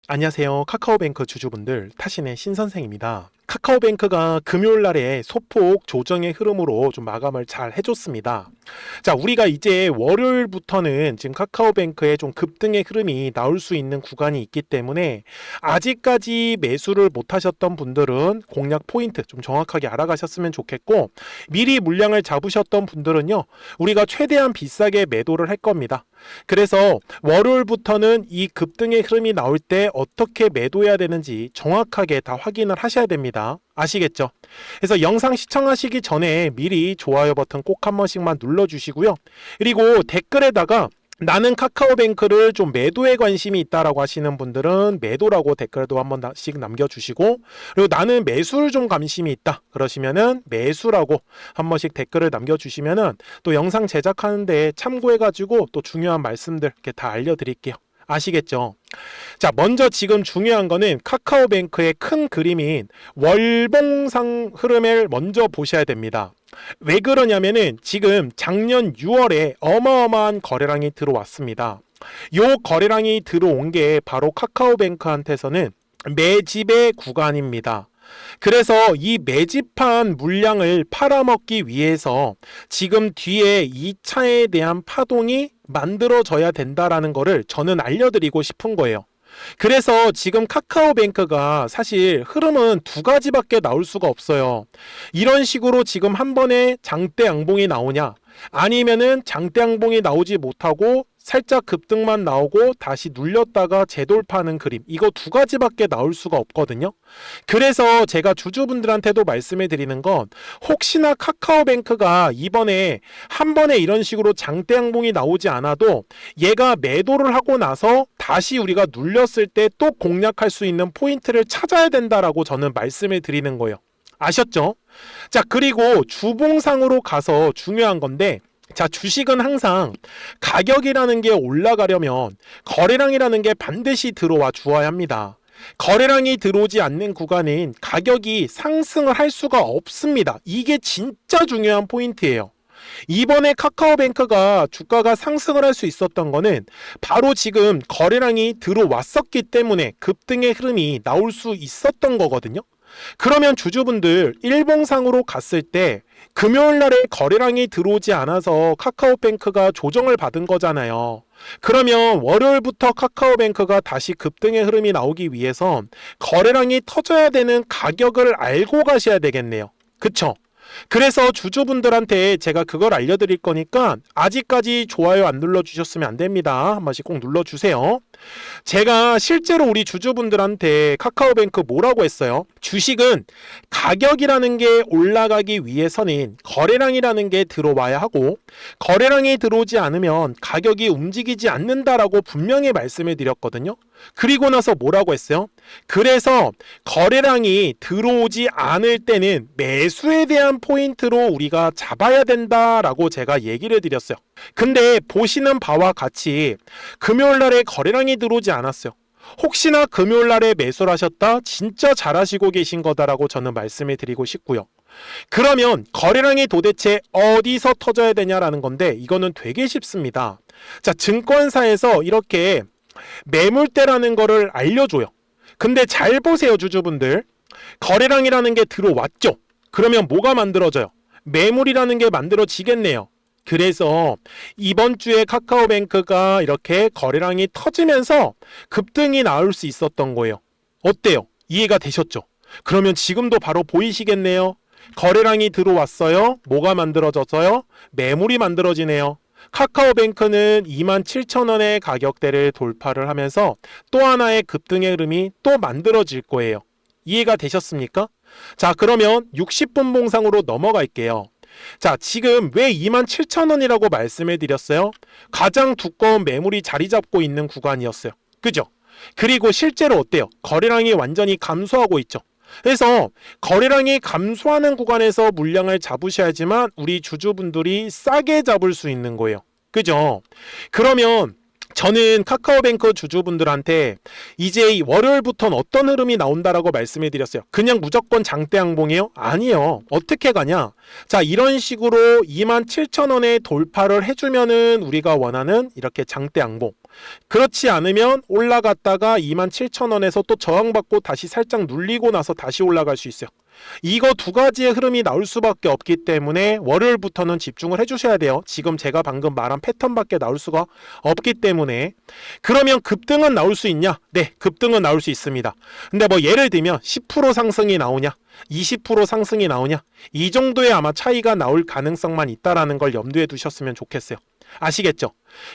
안녕하세요. 카카오뱅크 주주분들, 타신의 신선생입니다. 카카오뱅크가 금요일 날에 소폭 조정의 흐름으로 좀 마감을 잘 해줬습니다. 자, 우리가 이제 월요일부터는 지금 카카오뱅크의 좀 급등의 흐름이 나올 수 있는 구간이 있기 때문에 아직까지 매수를 못 하셨던 분들은 공략 포인트 좀 정확하게 알아가셨으면 좋겠고, 미리 물량을 잡으셨던 분들은요, 우리가 최대한 비싸게 매도를 할 겁니다. 그래서 월요일부터는 이 급등의 흐름이 나올 때 어떻게 매도해야 되는지 정확하게 다 확인을 하셔야 됩니다. 아시겠죠? 그래서 영상 시청하시기 전에 미리 좋아요 버튼 꼭 한 번씩만 눌러주시고요. 그리고 댓글에다가 나는 카카오뱅크를 좀 매도에 관심이 있다라고 하시는 분들은 매도라고 댓글도 한 번씩 남겨주시고, 그리고 나는 매수를 좀 관심이 있다 그러시면은 매수라고 한 번씩 댓글을 남겨주시면은 또 영상 제작하는데 참고해가지고 또 중요한 말씀들 이렇게 다 알려드릴게요. 아시겠죠? 자, 먼저 지금 중요한 거는 카카오뱅크의 큰 그림인 월봉상 흐름을 먼저 보셔야 됩니다. 왜 그러냐면은 지금 작년 6월에 어마어마한 거래량이 들어왔습니다. 요 거래량이 들어온 게 바로 카카오뱅크한테서는 매집의 구간입니다. 그래서 이 매집한 물량을 팔아먹기 위해서 지금 뒤에 2차에 대한 파동이 만들어져야 된다라는 거를 저는 알려드리고 싶은 거예요. 그래서 지금 카카오뱅크가 사실 흐름은 두 가지밖에 나올 수가 없어요. 이런 식으로 지금 한 번에 장대 양봉이 나오냐, 아니면은 장대 양봉이 나오지 못하고 살짝 급등만 나오고 다시 눌렸다가 재돌파하는 그림, 이거 두 가지밖에 나올 수가 없거든요. 그래서 제가 주주분들한테도 말씀해 드리는 건, 혹시나 카카오뱅크가 이번에 한 번에 이런 식으로 장대 양봉이 나오지 않아도 얘가 매도를 하고 나서 다시 우리가 눌렸을 때 또 공략할 수 있는 포인트를 찾아야 된다라고 저는 말씀을 드리는 거예요. 아셨죠? 자, 그리고 주봉상으로 가서 중요한 건데, 자, 주식은 항상 가격이라는 게 올라가려면 거래량이라는 게 반드시 들어와 주어야 합니다. 거래량이 들어오지 않는 구간은 가격이 상승을 할 수가 없습니다. 이게 진짜 중요한 포인트예요. 이번에 카카오뱅크가 주가가 상승을 할 수 있었던 거는 바로 지금 거래량이 들어왔었기 때문에 급등의 흐름이 나올 수 있었던 거거든요. 그러면 주주분들, 일봉상으로 갔을 때 금요일 날에 거래량이 들어오지 않아서 카카오뱅크가 조정을 받은 거잖아요. 그러면 월요일부터 카카오뱅크가 다시 급등의 흐름이 나오기 위해선 거래량이 터져야 되는 가격을 알고 가셔야 되겠네요. 그쵸? 그래서 주주분들한테 제가 그걸 알려드릴 거니까 아직까지 좋아요 안 눌러주셨으면 안 됩니다. 한 번씩 꼭 눌러주세요. 제가 실제로 우리 주주분들한테 카카오뱅크 뭐라고 했어요? 주식은 가격이라는 게 올라가기 위해서는 거래량이라는 게 들어와야 하고, 거래량이 들어오지 않으면 가격이 움직이지 않는다라고 분명히 말씀을 드렸거든요. 그리고 나서 뭐라고 했어요? 그래서 거래량이 들어오지 않을 때는 매수에 대한 포인트로 우리가 잡아야 된다라고 제가 얘기를 드렸어요. 근데 보시는 바와 같이 금요일 날에 거래량이 들어오지 않았어요. 혹시나 금요일 날에 매수를 하셨다? 진짜 잘하시고 계신 거다라고 저는 말씀을 드리고 싶고요. 그러면 거래량이 도대체 어디서 터져야 되냐라는 건데, 이거는 되게 쉽습니다. 자, 증권사에서 이렇게 매물대라는 거를 알려줘요. 근데 잘 보세요, 주주분들. 거래량이라는 게 들어왔죠. 그러면 뭐가 만들어져요? 매물이라는 게 만들어지겠네요. 그래서 이번 주에 카카오뱅크가 이렇게 거래량이 터지면서 급등이 나올 수 있었던 거예요. 어때요? 이해가 되셨죠? 그러면 지금도 바로 보이시겠네요. 거래량이 들어왔어요. 뭐가 만들어져서요? 매물이 만들어지네요. 카카오뱅크는 27,000원의 가격대를 돌파를 하면서 또 하나의 급등의 흐름이 또 만들어질 거예요. 이해가 되셨습니까? 자, 그러면 60분 봉상으로 넘어갈게요. 자, 지금 왜 27,000원이라고 말씀을 드렸어요? 가장 두꺼운 매물이 자리 잡고 있는 구간이었어요. 그죠? 그리고 실제로 어때요? 거래량이 완전히 감소하고 있죠. 그래서 거래량이 감소하는 구간에서 물량을 잡으셔야지만 우리 주주분들이 싸게 잡을 수 있는 거예요. 그죠? 그러면 저는 카카오뱅크 주주분들한테 이제 이 월요일부터는 어떤 흐름이 나온다라고 말씀해 드렸어요. 그냥 무조건 장대 양봉이에요? 아니에요. 어떻게 가냐? 자, 이런 식으로 27,000원에 돌파를 해주면은 우리가 원하는 이렇게 장대 양봉. 그렇지 않으면 올라갔다가 27,000원에서 또 저항받고 다시 살짝 눌리고 나서 다시 올라갈 수 있어요. 이거 두 가지의 흐름이 나올 수밖에 없기 때문에 월요일부터는 집중을 해주셔야 돼요. 지금 제가 방금 말한 패턴밖에 나올 수가 없기 때문에. 그러면 급등은 나올 수 있냐? 네, 급등은 나올 수 있습니다. 근데 뭐 예를 들면 10% 상승이 나오냐? 20% 상승이 나오냐? 이 정도의 아마 차이가 나올 가능성만 있다라는 걸 염두에 두셨으면 좋겠어요. 아시겠죠?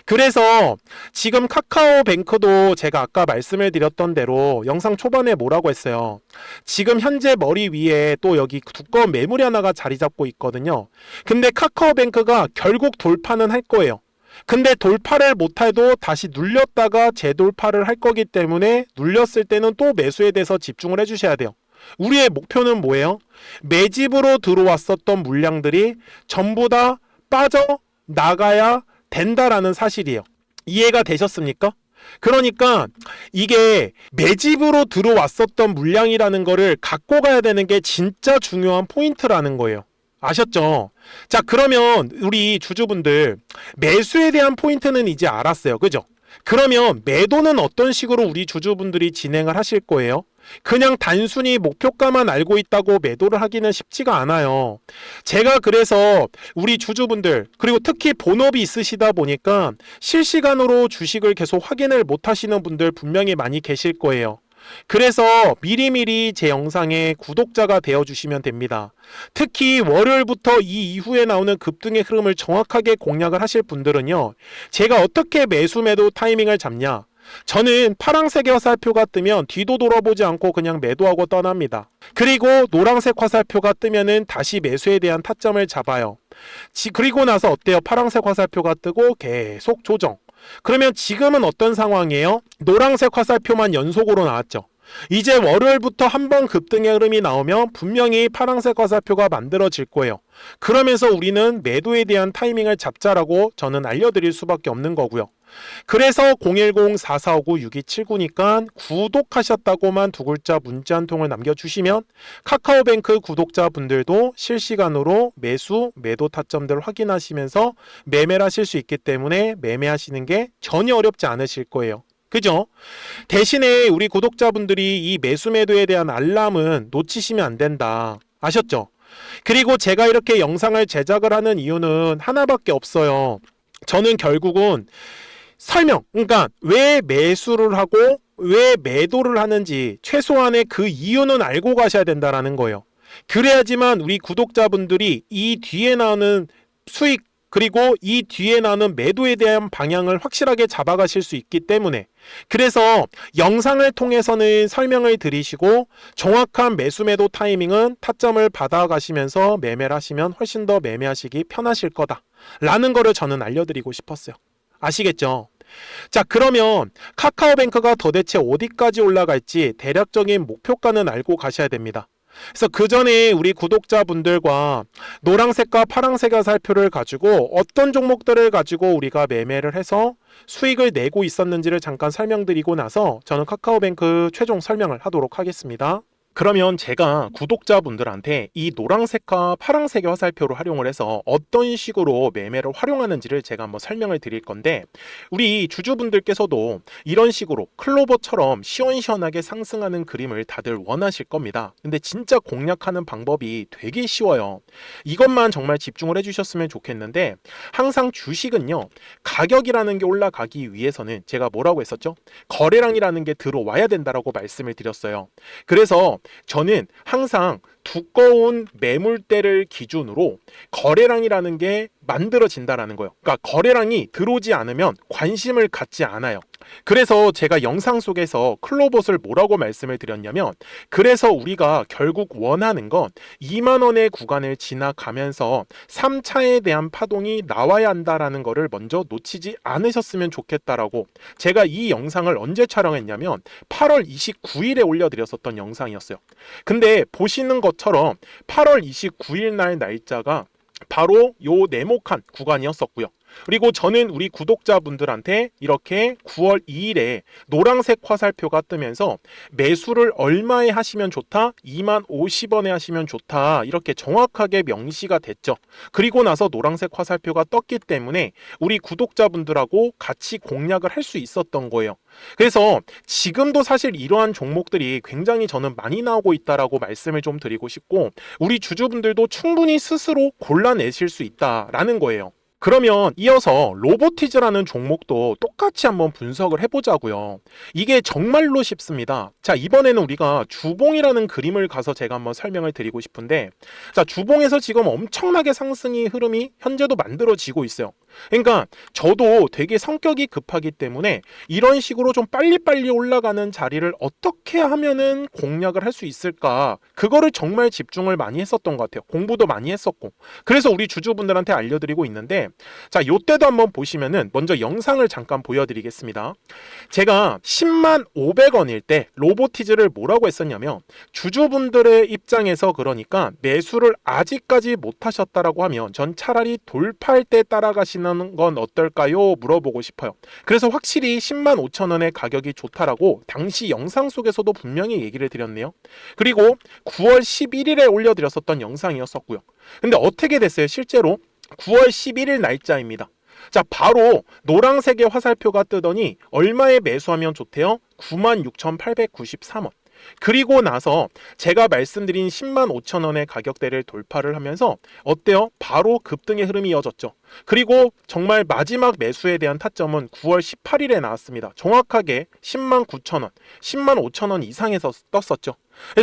그래서 지금 카카오뱅크도 제가 아까 말씀을 드렸던 대로 영상 초반에 뭐라고 했어요? 지금 현재 머리 위에 또 여기 두꺼운 매물이 하나가 자리 잡고 있거든요. 근데 카카오뱅크가 결국 돌파는 할 거예요. 근데 돌파를 못해도 다시 눌렸다가 재돌파를 할 거기 때문에 눌렸을 때는 또 매수에 대해서 집중을 해주셔야 돼요. 우리의 목표는 뭐예요? 매집으로 들어왔었던 물량들이 전부 다 빠져 나가야 된다라는 사실이에요. 이해가 되셨습니까? 그러니까 이게 매집으로 들어왔었던 물량이라는 거를 갖고 가야 되는 게 진짜 중요한 포인트라는 거예요. 아셨죠? 자, 그러면 우리 주주분들 매수에 대한 포인트는 이제 알았어요. 그죠? 그러면 매도는 어떤 식으로 우리 주주분들이 진행을 하실 거예요? 그냥 단순히 목표가만 알고 있다고 매도를 하기는 쉽지가 않아요. 제가 그래서 우리 주주분들 그리고 특히 본업이 있으시다 보니까 실시간으로 주식을 계속 확인을 못 하시는 분들 분명히 많이 계실 거예요. 그래서 미리미리 제 영상에 구독자가 되어주시면 됩니다. 특히 월요일부터 이 이후에 나오는 급등의 흐름을 정확하게 공략을 하실 분들은요, 제가 어떻게 매수 매도 타이밍을 잡냐? 저는 파란색 화살표가 뜨면 뒤도 돌아보지 않고 그냥 매도하고 떠납니다. 그리고 노란색 화살표가 뜨면은 다시 매수에 대한 타점을 잡아요. 그리고 나서 어때요? 파란색 화살표가 뜨고 계속 조정. 그러면 지금은 어떤 상황이에요? 노란색 화살표만 연속으로 나왔죠. 이제 월요일부터 한번 급등의 흐름이 나오면 분명히 파란색 화살표가 만들어질 거예요. 그러면서 우리는 매도에 대한 타이밍을 잡자라고 저는 알려드릴 수밖에 없는 거고요. 그래서 010-4459-6279니까 구독하셨다고만 두 글자 문자 한 통을 남겨주시면 카카오뱅크 구독자분들도 실시간으로 매수, 매도 타점들을 확인하시면서 매매를 하실 수 있기 때문에 매매하시는 게 전혀 어렵지 않으실 거예요. 그죠? 대신에 우리 구독자분들이 이 매수 매도에 대한 알람은 놓치시면 안 된다. 아셨죠? 그리고 제가 이렇게 영상을 제작을 하는 이유는 하나밖에 없어요. 저는 결국은 설명, 그러니까 왜 매수를 하고 왜 매도를 하는지 최소한의 그 이유는 알고 가셔야 된다라는 거예요. 그래야지만 우리 구독자분들이 이 뒤에 나오는 수익 그리고 이 뒤에 나오는 매도에 대한 방향을 확실하게 잡아가실 수 있기 때문에, 그래서 영상을 통해서는 설명을 드리시고 정확한 매수 매도 타이밍은 타점을 받아가시면서 매매를 하시면 훨씬 더 매매하시기 편하실 거다 라는 거를 저는 알려드리고 싶었어요. 아시겠죠? 자, 그러면 카카오뱅크가 도대체 어디까지 올라갈지 대략적인 목표가는 알고 가셔야 됩니다. 그래서 그 전에 우리 구독자분들과 노란색과 파란색 화살표를 가지고 어떤 종목들을 가지고 우리가 매매를 해서 수익을 내고 있었는지를 잠깐 설명드리고 나서 저는 카카오뱅크 최종 설명을 하도록 하겠습니다. 그러면 제가 구독자분들한테 이 노란색과 파란색의 화살표를 활용을 해서 어떤 식으로 매매를 활용하는지를 제가 한번 설명을 드릴 건데, 우리 주주분들께서도 이런 식으로 클로버처럼 시원시원하게 상승하는 그림을 다들 원하실 겁니다. 근데 진짜 공략하는 방법이 되게 쉬워요. 이것만 정말 집중을 해주셨으면 좋겠는데, 항상 주식은요, 가격이라는 게 올라가기 위해서는 제가 뭐라고 했었죠? 거래량이라는 게 들어와야 된다라고 말씀을 드렸어요. 그래서 저는 항상 두꺼운 매물대를 기준으로 거래량이라는 게 만들어진다라는 거예요. 그러니까 거래량이 들어오지 않으면 관심을 갖지 않아요. 그래서 제가 영상 속에서 클로봇을 뭐라고 말씀을 드렸냐면, 그래서 우리가 결국 원하는 건 2만 원의 구간을 지나가면서 3차에 대한 파동이 나와야 한다라는 거를 먼저 놓치지 않으셨으면 좋겠다라고 제가 이 영상을 언제 촬영했냐면 8월 29일에 올려드렸었던 영상이었어요. 근데 보시는 것처럼 8월 29일 날 날짜가 바로 요 네모칸 구간이었었고요. 그리고 저는 우리 구독자분들한테 이렇게 9월 2일에 노란색 화살표가 뜨면서 매수를 얼마에 하시면 좋다? 2만 50원에 하시면 좋다. 이렇게 정확하게 명시가 됐죠. 그리고 나서 노란색 화살표가 떴기 때문에 우리 구독자분들하고 같이 공략을 할 수 있었던 거예요. 그래서 지금도 사실 이러한 종목들이 굉장히 저는 많이 나오고 있다라고 말씀을 좀 드리고 싶고, 우리 주주분들도 충분히 스스로 골라내실 수 있다라는 거예요. 그러면 이어서 로보티즈라는 종목도 똑같이 한번 분석을 해보자고요. 이게 정말로 쉽습니다. 자, 이번에는 우리가 주봉이라는 그림을 가서 제가 한번 설명을 드리고 싶은데, 자, 주봉에서 지금 엄청나게 상승의 흐름이 현재도 만들어지고 있어요. 그러니까 저도 되게 성격이 급하기 때문에 이런 식으로 좀 빨리빨리 올라가는 자리를 어떻게 하면은 공략을 할 수 있을까, 그거를 정말 집중을 많이 했었던 것 같아요. 공부도 많이 했었고. 그래서 우리 주주분들한테 알려드리고 있는데, 자, 요때도 한번 보시면은 먼저 영상을 잠깐 보여드리겠습니다. 제가 10만 500원일 때 로보티즈를 뭐라고 했었냐면, 주주분들의 입장에서 그러니까 매수를 아직까지 못 하셨다라고 하면 전 차라리 돌파할 때 따라가시는 건 어떨까요? 물어보고 싶어요. 그래서 확실히 10만 5천 원의 가격이 좋다라고 당시 영상 속에서도 분명히 얘기를 드렸네요. 그리고 9월 11일에 올려드렸었던 영상이었었고요. 근데 어떻게 됐어요? 실제로 9월 11일 날짜입니다. 자, 바로 노란색의 화살표가 뜨더니 얼마에 매수하면 좋대요? 96,893원. 그리고 나서 제가 말씀드린 10만 5천 원의 가격대를 돌파를 하면서 어때요? 바로 급등의 흐름이 이어졌죠. 그리고 정말 마지막 매수에 대한 타점은 9월 18일에 나왔습니다. 정확하게 10만 9천 원, 10만 5천 원 이상에서 떴었죠.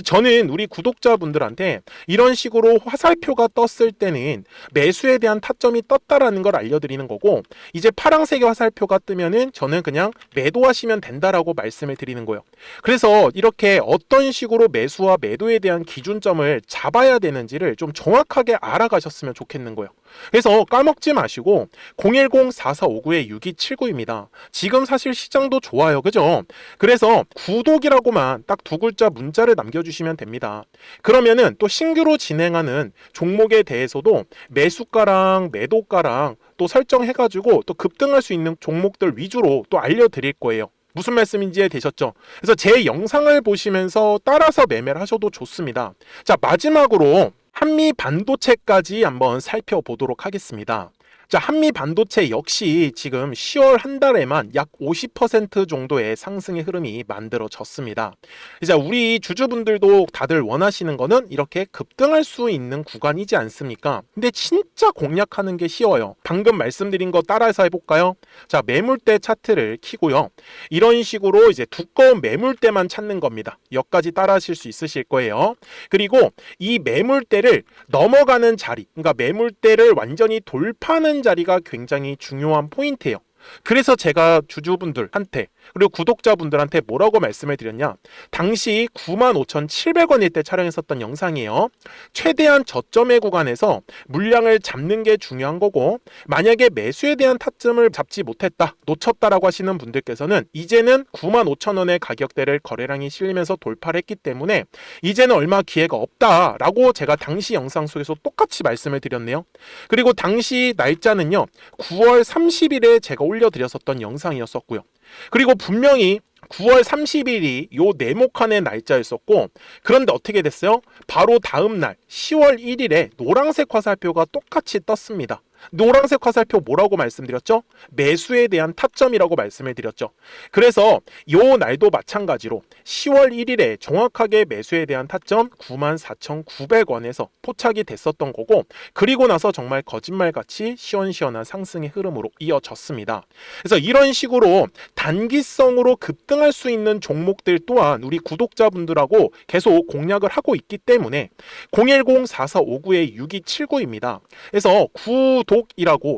저는 우리 구독자분들한테 이런 식으로 화살표가 떴을 때는 매수에 대한 타점이 떴다라는 걸 알려드리는 거고, 이제 파란색의 화살표가 뜨면은 저는 그냥 매도하시면 된다라고 말씀을 드리는 거예요. 그래서 이렇게 어떤 식으로 매수와 매도에 대한 기준점을 잡아야 되는지를 좀 정확하게 알아가셨으면 좋겠는 거예요. 그래서 까먹지 마시고 010-4459-6279입니다. 지금 사실 시장도 좋아요. 그죠? 그래서 구독이라고만 딱 두 글자 문자를 남겨주시면 됩니다. 그러면은 또 신규로 진행하는 종목에 대해서도 매수가랑 매도가랑 또 설정해가지고 또 급등할 수 있는 종목들 위주로 또 알려드릴 거예요. 무슨 말씀인지 이해되셨죠? 그래서 제 영상을 보시면서 따라서 매매를 하셔도 좋습니다. 자, 마지막으로 한미 반도체까지 한번 살펴보도록 하겠습니다. 자, 한미 반도체 역시 지금 10월 한 달에만 약 50% 정도의 상승의 흐름이 만들어졌습니다. 이제 우리 주주분들도 다들 원하시는 거는 이렇게 급등할 수 있는 구간이지 않습니까? 근데 진짜 공략하는 게 쉬워요. 방금 말씀드린 거 따라해서 해볼까요? 자, 매물대 차트를 키고요. 이런 식으로 이제 두꺼운 매물대만 찾는 겁니다. 여기까지 따라하실 수 있으실 거예요. 그리고 이 매물대를 넘어가는 자리, 그러니까 매물대를 완전히 돌파하는 자리가 굉장히 중요한 포인트예요. 그래서 제가 주주분들한테 그리고 구독자분들한테 뭐라고 말씀을 드렸냐, 당시 95,700원일 때 촬영했었던 영상이에요. 최대한 저점의 구간에서 물량을 잡는 게 중요한 거고, 만약에 매수에 대한 타점을 잡지 못했다, 놓쳤다라고 하시는 분들께서는 이제는 95,000원의 가격대를 거래량이 실리면서 돌파를 했기 때문에 이제는 얼마 기회가 없다라고 제가 당시 영상 속에서 똑같이 말씀을 드렸네요. 그리고 당시 날짜는요, 9월 30일에 제가 올려드렸었던 영상이었었고요. 그리고 분명히 9월 30일이 요 네모칸의 날짜였었고, 그런데 어떻게 됐어요? 바로 다음 날 10월 1일에 노란색 화살표가 똑같이 떴습니다. 노란색 화살표 뭐라고 말씀드렸죠? 매수에 대한 타점이라고 말씀을 드렸죠. 그래서 요 날도 마찬가지로 10월 1일에 정확하게 매수에 대한 타점 94,900원에서 포착이 됐었던 거고, 그리고 나서 정말 거짓말같이 시원시원한 상승의 흐름으로 이어졌습니다. 그래서 이런 식으로 단기성으로 급등할 수 있는 종목들 또한 우리 구독자분들하고 계속 공략을 하고 있기 때문에 010-4459-6279입니다. 그래서 구독이라고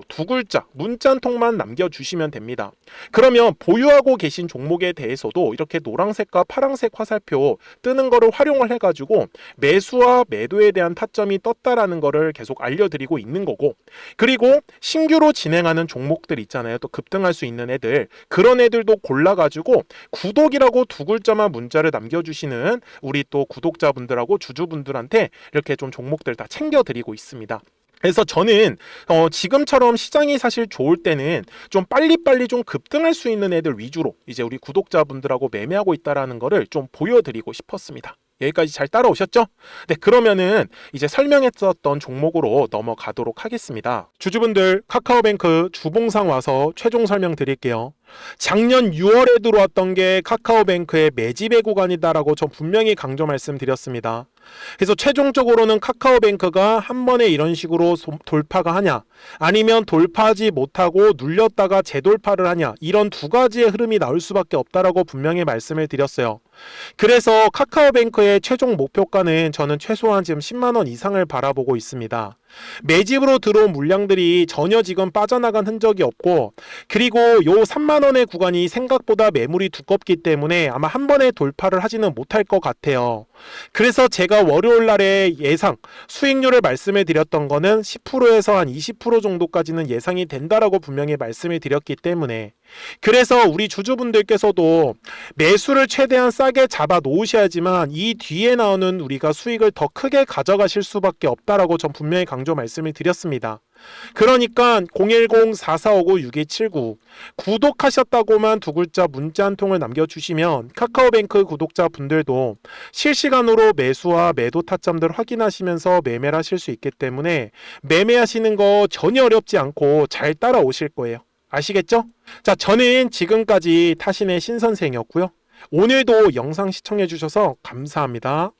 두 글자 문자 한 통만 남겨주시면 됩니다. 그러면 보유하고 계신 종목에 대해서도 이렇게 노란색과 파란색 화살표 뜨는 거를 활용을 해가지고 매수와 매도에 대한 타점이 떴다라는 거를 계속 알려드리고 있는 거고, 그리고 신규로 진행하는 종목들 있잖아요. 또 급등할 수 있는 애들, 그런 애들도 골라가지고 구독이라고 두 글자만 문자를 남겨주시는 우리 또 구독자분들하고 주주분들한테 이렇게 좀 종목들 다 챙겨드리고 있습니다. 그래서 저는 지금처럼 시장이 사실 좋을 때는 좀 빨리빨리 좀 급등할 수 있는 애들 위주로 이제 우리 구독자분들하고 매매하고 있다라는 거를 좀 보여드리고 싶었습니다. 여기까지 잘 따라오셨죠? 네, 그러면은 이제 설명했었던 종목으로 넘어가도록 하겠습니다. 주주분들, 카카오뱅크 주봉상 와서 최종 설명 드릴게요. 작년 6월에 들어왔던 게 카카오뱅크의 매집의 구간이다라고 전 분명히 강조 말씀드렸습니다. 그래서 최종적으로는 카카오뱅크가 한 번에 이런 식으로 돌파가 하냐, 아니면 돌파하지 못하고 눌렸다가 재돌파를 하냐, 이런 두 가지의 흐름이 나올 수밖에 없다라고 분명히 말씀을 드렸어요. 그래서 카카오뱅크의 최종 목표가는 저는 최소한 지금 10만 원 이상을 바라보고 있습니다. 매집으로 들어온 물량들이 전혀 지금 빠져나간 흔적이 없고, 그리고 요 3만 원의 구간이 생각보다 매물이 두껍기 때문에 아마 한 번에 돌파를 하지는 못할 것 같아요. 그래서 제가 월요일 날에 예상 수익률을 말씀을 드렸던 거는 10%에서 한 20% 정도까지는 예상이 된다라고 분명히 말씀을 드렸기 때문에, 그래서 우리 주주분들께서도 매수를 최대한 싸게 잡아 놓으셔야지만 이 뒤에 나오는 우리가 수익을 더 크게 가져가실 수밖에 없다라고 전 분명히 강조 말씀을 드렸습니다. 그러니까 010-4459-6279 구독하셨다고만 두 글자 문자 한 통을 남겨주시면 카카오뱅크 구독자분들도 실시간으로 매수와 매도 타점들 확인하시면서 매매를 하실 수 있기 때문에 매매하시는 거 전혀 어렵지 않고 잘 따라오실 거예요. 아시겠죠? 자, 저는 지금까지 타신의 신선생이었고요. 오늘도 영상 시청해 주셔서 감사합니다.